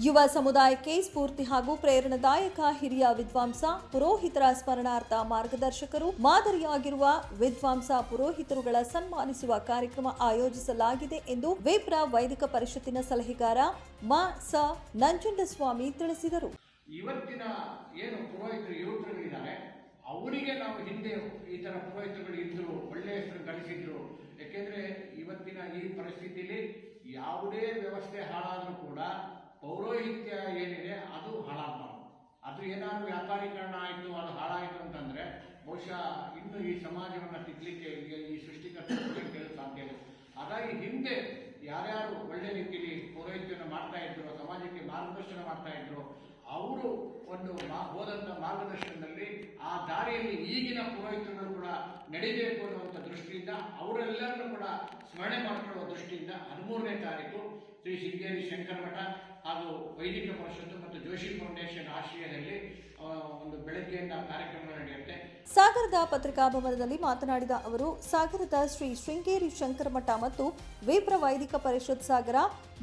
ಯುವ ಸಮುದಾಯಕ್ಕೆ ಸ್ಫೂರ್ತಿ ಹಾಗೂ ಪ್ರೇರಣಾದಾಯಕ ಹಿರಿಯ ವಿದ್ವಾಂಸ ಪುರೋಹಿತರ ಸ್ಮರಣಾರ್ಥ ಮಾರ್ಗದರ್ಶಕರು ಮಾದರಿಯಾಗಿರುವ ವಿದ್ವಾಂಸ ಪುರೋಹಿತರುಗಳ ಸನ್ಮಾನಿಸುವ ಕಾರ್ಯಕ್ರಮ ಆಯೋಜಿಸಲಾಗಿದೆ ಎಂದು ವಿಪ್ರ ವೈದಿಕ ಪರಿಷತ್ತಿನ ಸಲಹೆಗಾರ ಸ ನಂಜುಂಡಸ್ವಾಮಿ ತಿಳಿಸಿದರು. ಇವತ್ತಿನ ಏನು ಪುರೋಹಿತರು ಯುವಕರಿದ್ದಾರೆ ಅವರಿಗೆ ನಾವು ಹಿಂದೆ ಈ ತರ ಪುರೋಹಿತರುಗಳು ಇದ್ರು, ಒಳ್ಳೆ ಹೆಸರು ಗಳಿಸಿದ್ರು. ಯಾಕೆಂದ್ರೆ ಇವತ್ತಿನ ಈ ಪರಿಸ್ಥಿತಿಯಲ್ಲಿ ಯಾವುದೇ ವ್ಯವಸ್ಥೆ ಹಾಳಾದ್ರೂ ಕೂಡ ಪೌರೋಹಿತ್ಯ ಏನಿದೆ ಅದು ಹಾಳಾಗಬಾರ್ದು. ಅದು ಏನಾದ್ರು ವ್ಯಾಪಾರೀಕರಣ ಆಯಿತು, ಅದು ಹಾಳಾಯಿತು ಅಂತಂದ್ರೆ ಬಹುಶಃ ಇನ್ನು ಈ ಸಮಾಜವನ್ನು ತಿದ್ದಲಿಕ್ಕೆ ಈ ಸೃಷ್ಟಿಕರ್ತರಿಗೆ ಸಾಧ್ಯ ಇಲ್ಲ. ಹಾಗಾಗಿ ಹಿಂದೆ ಯಾರ್ಯಾರು ಒಳ್ಳೆ ರೀತಿಯಲ್ಲಿ ಪೌರೋಹಿತ್ಯವನ್ನು ಮಾಡ್ತಾ ಇದ್ರು, ಸಮಾಜಕ್ಕೆ ಮಾರ್ಗದರ್ಶನ ಮಾಡ್ತಾ ಇದ್ರು, ಅವರು ಒಂದು ಹೋದಂಥ ಮಾರ್ಗದರ್ಶನದಲ್ಲಿ ಆ ದಾರಿಯಲ್ಲಿ ಈಗಿನ ಪುರೋಹಿತರುಗಳು ಕೂಡ ನಡೀಬೇಕು ಅನ್ನುವಂಥ ದೃಷ್ಟಿಯಿಂದ ಅವರೆಲ್ಲರನ್ನು ಕೂಡ ಸ್ಮರಣೆ ಮಾಡಿಕೊಳ್ಳುವ ದೃಷ್ಟಿಯಿಂದ 13ನೇ ತಾರೀಕು ಶ್ರೀ ಶೃಂಗೇರಿ ಶಂಕರ ಮಠ ಹಾಗೂ ವೈದಿಕ ಪರಿಷತ್ತು ಮತ್ತು ಜೋಶಿ ಫೌಂಡೇಶನ್ ಆಶ್ರಯದಲ್ಲಿ ಒಂದು ಬೆಳಗ್ಗೆಯಿಂದ ಕಾರ್ಯಕ್ರಮಗಳು ನಡೆಯುತ್ತೆ. ಸಾಗರದ ಪತ್ರಿಕಾಭವನದಲ್ಲಿ ಮಾತನಾಡಿದ ಅವರು, ಸಾಗರದ ಶ್ರೀ ಶೃಂಗೇರಿ ಶಂಕರ ಮಠ ಮತ್ತು ವಿಪ್ರ ವೈದಿಕ ಪರಿಷತ್ ಸಾಗರ,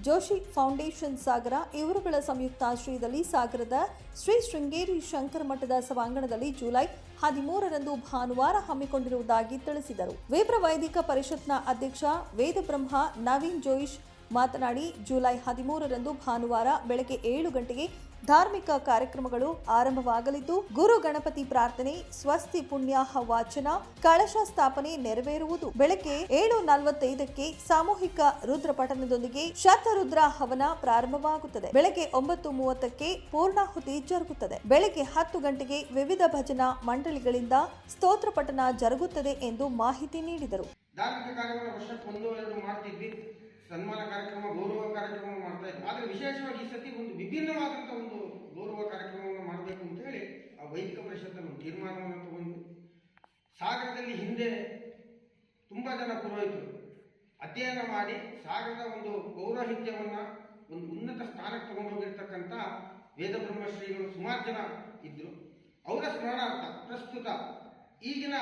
ಜೋಶಿ ಫೌಂಡೇಶನ್ ಸಾಗರ ಇವರುಗಳ ಸಂಯುಕ್ತಾಶ್ರಯದಲ್ಲಿ ಸಾಗರದ ಶ್ರೀ ಶೃಂಗೇರಿ ಶಂಕರ ಮಠದ ಸಭಾಂಗಣದಲ್ಲಿ ಜುಲೈ 13ರಂದು ಭಾನುವಾರ ಹಮ್ಮಿಕೊಂಡಿರುವುದಾಗಿ ತಿಳಿಸಿದರು. ವಿಪ್ರ ವೈದಿಕ ಪರಿಷತ್ನ ಅಧ್ಯಕ್ಷ ವೇದಬ್ರಹ್ಮ ನವೀನ್ ಜೋಯಿಶ್ ಮಾತನಾಡಿ, ಜುಲೈ 13ರಂದು ಭಾನುವಾರ ಬೆಳಗ್ಗೆ 7 ಗಂಟೆಗೆ ಧಾರ್ಮಿಕ ಕಾರ್ಯಕ್ರಮಗಳು ಆರಂಭವಾಗಲಿದ್ದು, ಗುರು ಗಣಪತಿ ಪ್ರಾರ್ಥನೆ, ಸ್ವಸ್ತಿ ಪುಣ್ಯಾಹ ವಾಚನ, ಕಳಶ ಸ್ಥಾಪನೆ ನೆರವೇರುವುದು. ಬೆಳಗ್ಗೆ 7:45ಕ್ಕೆ ಸಾಮೂಹಿಕ ರುದ್ರ ಪಠಣದೊಂದಿಗೆ ಶತರುದ್ರ ಹವನ ಪ್ರಾರಂಭವಾಗುತ್ತದೆ. ಬೆಳಗ್ಗೆ 9:30ಕ್ಕೆ ಪೂರ್ಣಾಹುತಿ ಜರುಗುತ್ತದೆ. ಬೆಳಗ್ಗೆ 10 ಗಂಟೆಗೆ ವಿವಿಧ ಭಜನಾ ಮಂಡಳಿಗಳಿಂದ ಸ್ತೋತ್ರ ಪಠಣ ಜರುಗುತ್ತದೆ ಎಂದು ಮಾಹಿತಿ ನೀಡಿದರು. ಸನ್ಮಾನ ಕಾರ್ಯಕ್ರಮ, ಗೌರವ ಕಾರ್ಯಕ್ರಮ ಮಾಡ್ತಾ ಇದ್ವಿ. ಆದರೆ ವಿಶೇಷವಾಗಿ ಈ ಸತಿ ಒಂದು ವಿಭಿನ್ನವಾದಂಥ ಒಂದು ಗೌರವ ಕಾರ್ಯಕ್ರಮವನ್ನು ಮಾಡಬೇಕು ಅಂತ ಹೇಳಿ ಆ ವೈದಿಕ ಪರಿಷತ್ತನ್ನು ತೀರ್ಮಾನವನ್ನು ತಗೊಂಡು, ಸಾಗರದಲ್ಲಿ ಹಿಂದೆ ತುಂಬ ಜನ ಪುರೋಹಿತರು ಅಧ್ಯಯನ ಮಾಡಿ ಸಾಗರದ ಒಂದು ಪೌರೋಹಿತ್ಯವನ್ನು ಒಂದು ಉನ್ನತ ಸ್ಥಾನಕ್ಕೆ ತಗೊಂಡೋಗಿರ್ತಕ್ಕಂಥ ವೇದಬ್ರಹ್ಮಶ್ರೀಗಳು ಸುಮಾರು ಜನ ಇದ್ದರು. ಅವರ ಸ್ಮರಣಾರ್ಥ ಪ್ರಸ್ತುತ ಈಗಿನ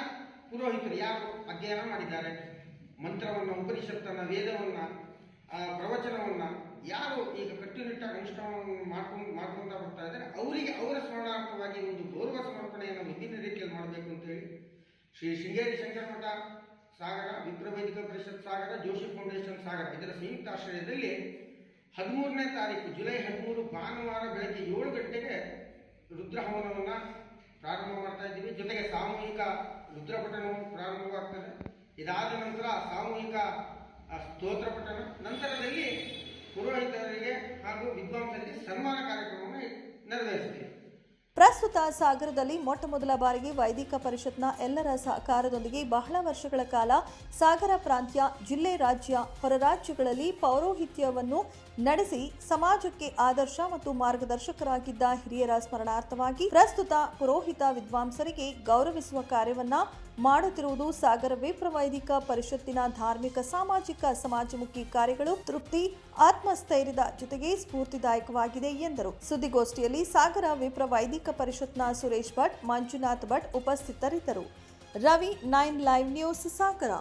ಪುರೋಹಿತರು ಯಾರು ಅಧ್ಯಯನ ಮಾಡಿದ್ದಾರೆ, ಮಂತ್ರವನ್ನು, ಉಪನಿಷತ್ತನ್ನು, ವೇದವನ್ನು, ಪ್ರವಚನವನ್ನು ಯಾರು ಈಗ ಕಟ್ಟುನಿಟ್ಟಾಗಿ ಅನುಷ್ಠಾನವನ್ನು ಮಾಡ್ಕೊಂತ ಬರ್ತಾ ಇದ್ದಾರೆ ಅವರಿಗೆ ಅವರ ಸ್ಮರಣಾರ್ಥವಾಗಿ ಒಂದು ಗೌರವ ಸಮರ್ಪಣೆಯನ್ನು ವಿಭಿನ್ನ ರೀತಿಯಲ್ಲಿ ಮಾಡಬೇಕು ಅಂತ ಹೇಳಿ ಶ್ರೀ ಶೃಂಗೇರಿ ಶಂಕರ ಮಠ ಸಾಗರ, ವಿಪ್ರ ವೈದಿಕ ಪರಿಷತ್ ಸಾಗರ, ಜೋಶಿ ಫೌಂಡೇಶನ್ ಸಾಗರ ಇದರ ಸಂಯುಕ್ತ ಆಶ್ರಯದಲ್ಲಿ 13ನೇ ತಾರೀಕು ಜುಲೈ 13 ಭಾನುವಾರ ಬೆಳಗ್ಗೆ 7 ಗಂಟೆಗೆ ರುದ್ರಹವನವನ್ನು ಪ್ರಾರಂಭ ಮಾಡ್ತಾ ಇದ್ದೀವಿ. ಜೊತೆಗೆ ಸಾಮೂಹಿಕ ರುದ್ರಪಠಣವು ಪ್ರಾರಂಭವಾಗ್ತದೆ. ಇದಾದ ನಂತರ ಸಾಮೂಹಿಕ ಸ್ತೋತ್ರ ಪಠಣ, ನಂತರದಲ್ಲಿ ಪುರೋಹಿತರಿಗೆ ಹಾಗೂ ವಿದ್ವಾಂಸರಿಗೆ ಸನ್ಮಾನ ಕಾರ್ಯಕ್ರಮವನ್ನು ನೆರವೇರಿಸಿದೆ. ಪ್ರಸ್ತುತ ಸಾಗರದಲ್ಲಿ ಮೊಟ್ಟಮೊದಲ ಬಾರಿಗೆ ವೈದಿಕ ಪರಿಷತ್ನ ಎಲ್ಲರ ಸಹಕಾರದೊಂದಿಗೆ ಬಹಳ ವರ್ಷಗಳ ಕಾಲ ಸಾಗರ ಪ್ರಾಂತ್ಯ, ಜಿಲ್ಲೆ, ರಾಜ್ಯ, ಹೊರ ರಾಜ್ಯಗಳಲ್ಲಿ ಪೌರೋಹಿತ್ಯವನ್ನು ನಡೆಸಿ ಸಮಾಜಕ್ಕೆ ಆದರ್ಶ ಮತ್ತು ಮಾರ್ಗದರ್ಶಕರಾಗಿದ್ದ ಹಿರಿಯರ ಸ್ಮರಣಾರ್ಥವಾಗಿ ಪ್ರಸ್ತುತ ಪುರೋಹಿತ ವಿದ್ವಾಂಸರಿಗೆ ಗೌರವಿಸುವ ಕಾರ್ಯವನ್ನ ಮಾಡುತ್ತಿರುವುದು ಸಾಗರ ವಿಪ್ರ ವೈದಿಕ ಪರಿಷತ್ತಿನ ಧಾರ್ಮಿಕ, ಸಾಮಾಜಿಕ, ಸಮಾಜಮುಖಿ ಕಾರ್ಯಗಳು ತೃಪ್ತಿ, ಆತ್ಮಸ್ಥೈರ್ಯದ ಜೊತೆಗೆ ಸ್ಫೂರ್ತಿದಾಯಕವಾಗಿದೆ ಎಂದರು. ಸುದ್ದಿಗೋಷ್ಠಿಯಲ್ಲಿ ಸಾಗರ ವಿಪ್ರ ವೈದಿಕ ಪರಿಷತ್ನ ಸುರೇಶ್ ಭಟ್, ಮಂಜುನಾಥ್ ಭಟ್ ಉಪಸ್ಥಿತರಿದ್ದರು. ರವಿ, 9 ಲೈವ್ ನ್ಯೂಸ್, ಸಾಗರ.